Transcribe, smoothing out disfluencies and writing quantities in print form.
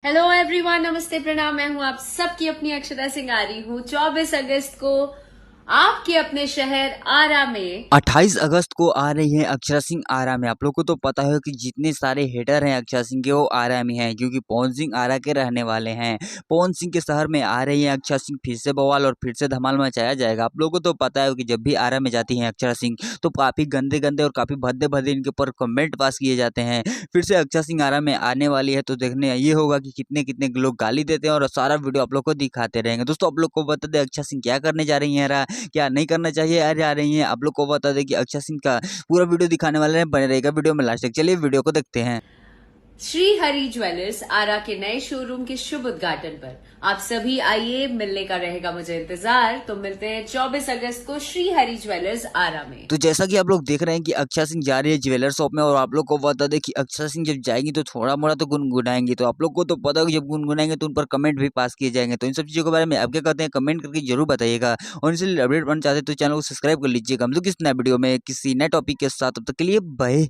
Hello everyone, नमस्ते, प्रणाम। मैं हूं आप सबकी अपनी अक्षता सिंह आ रही हूं 24 अगस्त को आपके अपने शहर आरा में। 28 अगस्त को आ रही है अक्षरा सिंह आरा में। आप लोग को तो पता है कि जितने सारे हेटर हैं अक्षरा सिंह के वो आरा में हैं, क्योंकि पवन सिंह आरा के रहने वाले हैं। पवन सिंह के शहर में आ रही है अक्षरा सिंह, फिर से बवाल और फिर से धमाल मचाया जाएगा। आप लोग को तो पता है कि जब भी आरा में जाती हैं अक्षरा सिंह तो काफ़ी गंदे गंदे और काफ़ी भद्दे भद्दे इनके ऊपर कमेंट पास किए जाते हैं। फिर से अक्षरा सिंह आरा में आने वाली है तो देखने ये होगा कि कितने कितने लोग गाली देते हैं और सारा वीडियो आप लोग को दिखाते रहेंगे। दोस्तों आप लोग को बता दें अक्षरा सिंह क्या करने जा रही है, क्या नहीं करना चाहिए आ जा रही हैं। आप लोग को बता दें कि अक्षय सिंह का पूरा वीडियो दिखाने वाले हैं, बने रहेगा वीडियो में लास्ट तक। चलिए वीडियो को देखते हैं। श्री हरि ज्वेलर्स आरा के नए शोरूम के शुभ उद्घाटन पर आप सभी आइए, मिलने का रहेगा मुझे इंतजार। तो मिलते हैं 24 अगस्त को श्री हरि ज्वेलर्स आरा में। तो जैसा कि आप लोग देख रहे हैं कि अक्षय सिंह जा रही है ज्वेलर शॉप में, और आप लोग को बता दें कि अक्षय सिंह जब जाएंगी तो थोड़ा मोड़ा तो गुनगुनाएंगी। तो आप लोग को तो पता है कि जब गुनगुनाएंगे तो उन पर कमेंट भी पास किए जाएंगे। तो इन सब चीज़ों के बारे में आप क्या कहते हैं, कमेंट करके जरूर बताइएगा। और इनसे अपडेट बनना चाहते हैं तो चैनल को सब्सक्राइब कर लीजिएगा। हम लोग किस नए वीडियो में किसी नए टॉपिक के साथ, तब तक के लिए बाय।